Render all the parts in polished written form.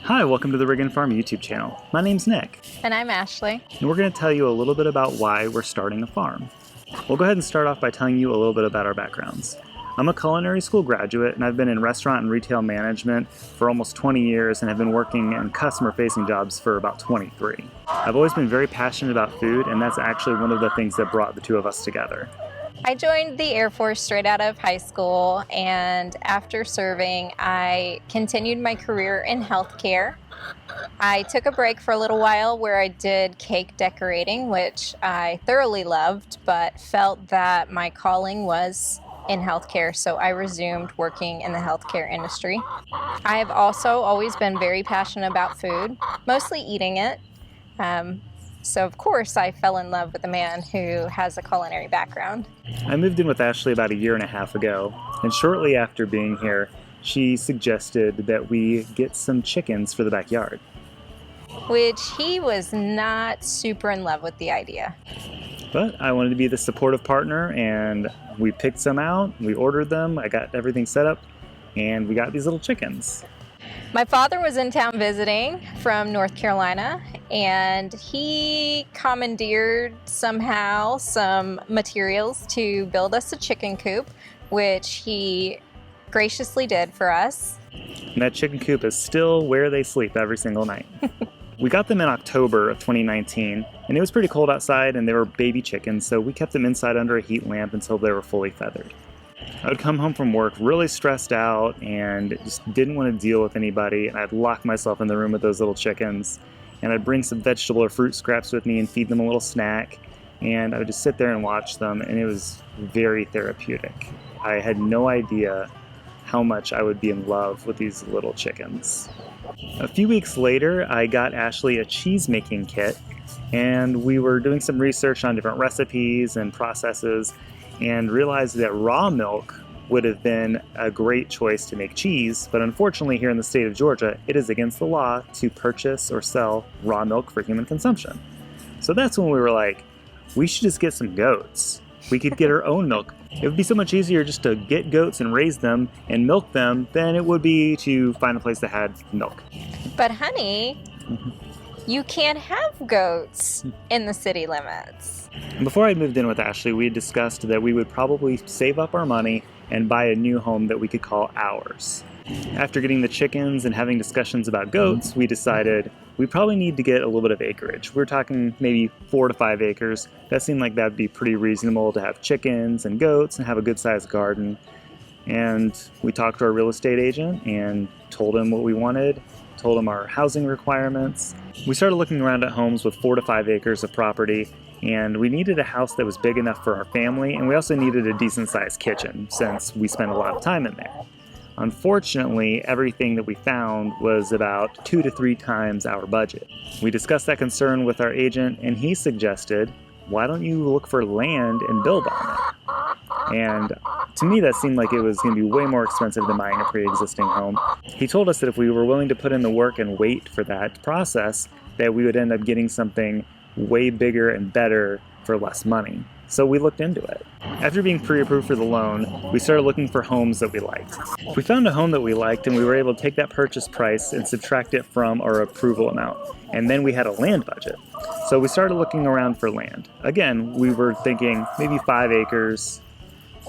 Hi, welcome to the Riggin Farm YouTube channel. My name's Nick, And I'm Ashley. and we're going to tell you a little bit about why we're starting a farm. We'll go ahead and start off by telling you a little bit about our backgrounds. I'm a culinary school graduate, and I've been in restaurant and retail management for almost 20 years and have been working in customer-facing jobs for about 23. I've always been very passionate about food, and that's actually one of the things that brought the two of us together. I joined the Air Force straight out of high school, and after serving, I continued my career in healthcare. I took a break for a little while where I did cake decorating, which I thoroughly loved, but felt that my calling was in healthcare, so I resumed working in the healthcare industry. I have also always been very passionate about food, mostly eating it. So of course I fell in love with a man who has a culinary background. I moved in with Ashley about a year and a half ago, and shortly after being here, she suggested that we get some chickens for the backyard. Which he was not super in love with the idea. But I wanted to be the supportive partner, and we picked some out, we ordered them, I got everything set up, and we got these little chickens. My father was in town visiting from North Carolina, and he commandeered somehow some materials to build us a chicken coop, which he graciously did for us. And that chicken coop is still where they sleep every single night. We got them in October of 2019, and it was pretty cold outside, and they were baby chickens, so we kept them inside under a heat lamp until they were fully feathered. I would come home from work really stressed out and just didn't want to deal with anybody, and I'd lock myself in the room with those little chickens, and I'd bring some vegetable or fruit scraps with me and feed them a little snack, and I would just sit there and watch them, and it was very therapeutic. I had no idea how much I would be in love with these little chickens. A few weeks later, I got Ashley a cheese making kit, and we were doing some research on different recipes and processes, and realized that raw milk would have been a great choice to make cheese, but unfortunately here in the state of Georgia, it is against the law to purchase or sell raw milk for human consumption. So that's when we were like, we should just get some goats. We could get our own milk. It would be so much easier just to get goats and raise them and milk them than it would be to find a place that had milk. But honey, you can't have goats in the city limits. Before I moved in with Ashley, we had discussed that we would probably save up our money and buy a new home that we could call ours. After getting the chickens and having discussions about goats, we decided we probably need to get a little bit of acreage. We're talking maybe 4 to 5 acres. That seemed like that'd be pretty reasonable to have chickens and goats and have a good sized garden. And we talked to our real estate agent and told him what we wanted, told him our housing requirements. We started looking around at homes with 4 to 5 acres of property, and we needed a house that was big enough for our family, and we also needed a decent sized kitchen since we spent a lot of time in there. Unfortunately, everything that we found was about 2 to 3 times our budget. We discussed that concern with our agent, and he suggested, why don't you look for land and build on it? And to me, that seemed like it was going to be way more expensive than buying a pre-existing home. He told us that if we were willing to put in the work and wait for that process, that we would end up getting something way bigger and better for less money. So we looked into it. After being pre-approved for the loan, we started looking for homes that we liked. We found a home that we liked, and we were able to take that purchase price and subtract it from our approval amount. And then we had a land budget. So we started looking around for land. Again, we were thinking maybe 5 acres.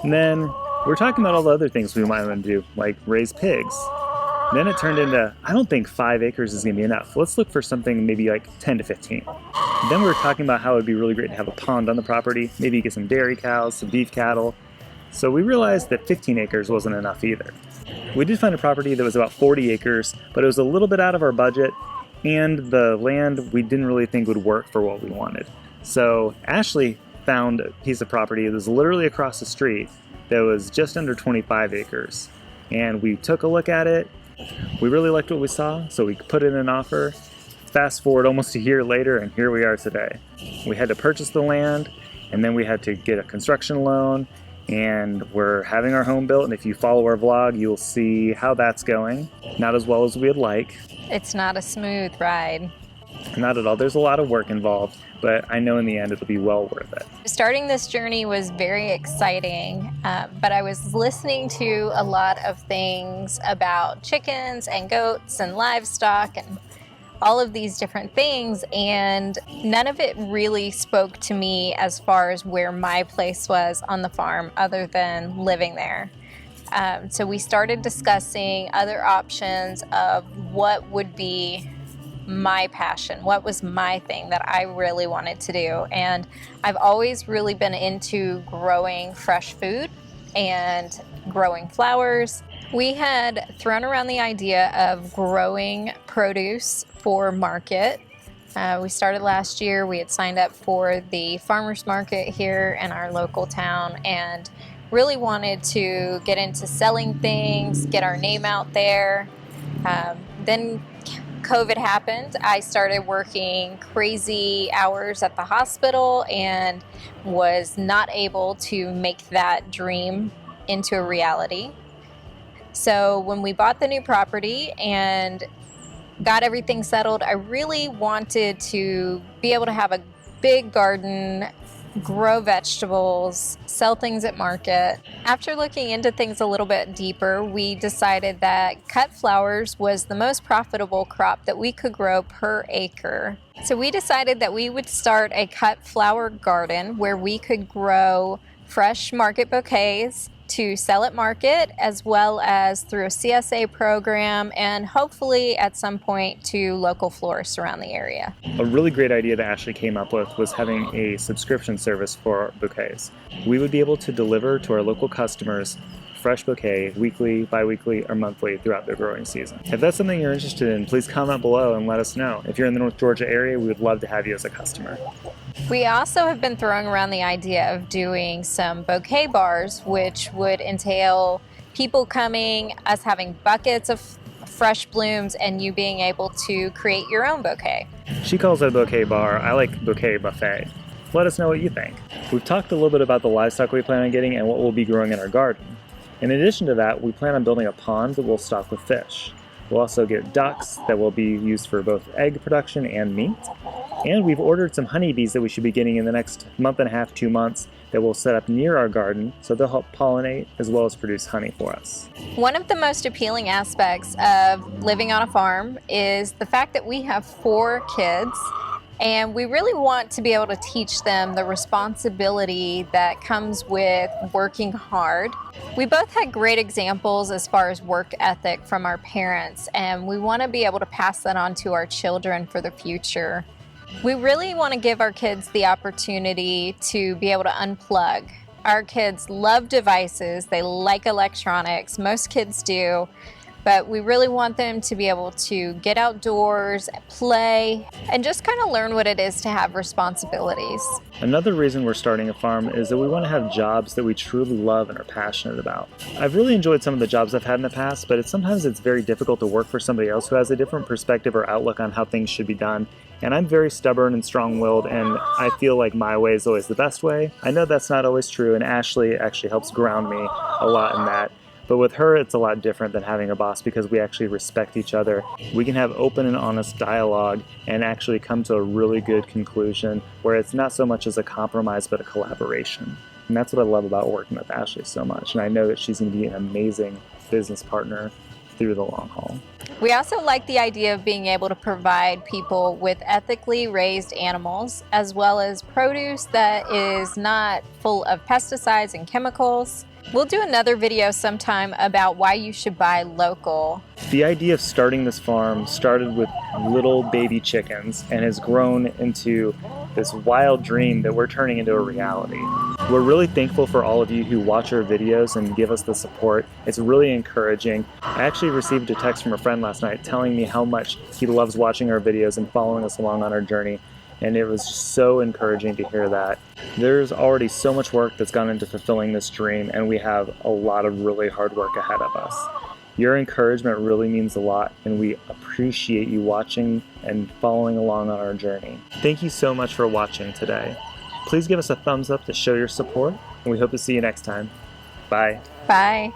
And then we're talking about all the other things we might want to do, like raise pigs. Then it turned into, I don't think 5 acres is going to be enough. Let's look for something maybe like 10 to 15. Then we were talking about how it would be really great to have a pond on the property, maybe get some dairy cows, some beef cattle. So we realized that 15 acres wasn't enough either. We did find a property that was about 40 acres, but it was a little bit out of our budget, and the land we didn't really think would work for what we wanted. So Ashley found a piece of property that was literally across the street that was just under 25 acres. And we took a look at it. We really liked what we saw, so we put in an offer. Fast forward almost a year later, and here we are today. We had to purchase the land, and then we had to get a construction loan, and we're having our home built, and if you follow our vlog, you'll see how that's going. Not as well as we'd like. It's not a smooth ride. Not at all. There's a lot of work involved, but I know in the end it'll be well worth it. Starting this journey was very exciting, but I was listening to a lot of things about chickens and goats and livestock and all of these different things, and none of it really spoke to me as far as where my place was on the farm other than living there. So we started discussing other options of what would be my passion, what was my thing that I really wanted to do. And I've always really been into growing fresh food and growing flowers. We had thrown around the idea of growing produce for market. We started last year. We had signed up for the farmers market here in our local town and really wanted to get into selling things, get our name out there. Then COVID happened. I started working crazy hours at the hospital and was not able to make that dream into a reality. So when we bought the new property and got everything settled, I really wanted to be able to have a big garden, grow vegetables, sell things at market. After looking into things a little bit deeper, we decided that cut flowers was the most profitable crop that we could grow per acre. So we decided that we would start a cut flower garden where we could grow fresh market bouquets to sell at market, as well as through a CSA program and hopefully at some point to local florists around the area. A really great idea that Ashley came up with was having a subscription service for bouquets. We would be able to deliver to our local customers fresh bouquet weekly, bi-weekly, or monthly throughout the growing season. If that's something you're interested in, please comment below and let us know. If you're in the North Georgia area, we would love to have you as a customer. We also have been throwing around the idea of doing some bouquet bars, which would entail people coming, us having buckets of fresh blooms, and you being able to create your own bouquet. She calls it a bouquet bar. I like bouquet buffet. Let us know what you think. We've talked a little bit about the livestock we plan on getting and what we'll be growing in our garden. In addition to that, we plan on building a pond that we'll stock with fish. We'll also get ducks that will be used for both egg production and meat. And we've ordered some honeybees that we should be getting in the next month and a half, 2 months, that we'll set up near our garden, so they'll help pollinate as well as produce honey for us. One of the most appealing aspects of living on a farm is the fact that we have 4 kids, and we really want to be able to teach them the responsibility that comes with working hard. We both had great examples as far as work ethic from our parents, and we want to be able to pass that on to our children for the future. We really want to give our kids the opportunity to be able to unplug. Our kids love devices, they like electronics, most kids do, but we really want them to be able to get outdoors, play, and just kind of learn what it is to have responsibilities. Another reason we're starting a farm is that we want to have jobs that we truly love and are passionate about. I've really enjoyed some of the jobs I've had in the past, but sometimes it's very difficult to work for somebody else who has a different perspective or outlook on how things should be done. And I'm very stubborn and strong-willed, and I feel like my way is always the best way. I know that's not always true, and Ashley actually helps ground me a lot in that. But with her, it's a lot different than having a boss because we actually respect each other. We can have open and honest dialogue and actually come to a really good conclusion where it's not so much as a compromise but a collaboration. And that's what I love about working with Ashley so much. And I know that she's going to be an amazing business partner through the long haul. We also like the idea of being able to provide people with ethically raised animals, as well as produce that is not full of pesticides and chemicals. We'll do another video sometime about why you should buy local. The idea of starting this farm started with little baby chickens and has grown into this wild dream that we're turning into a reality. We're really thankful for all of you who watch our videos and give us the support. It's really encouraging. I actually received a text from a friend last night telling me how much he loves watching our videos and following us along on our journey. And it was just so encouraging to hear that. There's already so much work that's gone into fulfilling this dream, and we have a lot of really hard work ahead of us. Your encouragement really means a lot, and we appreciate you watching and following along on our journey. Thank you so much for watching today. Please give us a thumbs up to show your support, and we hope to see you next time. Bye. Bye.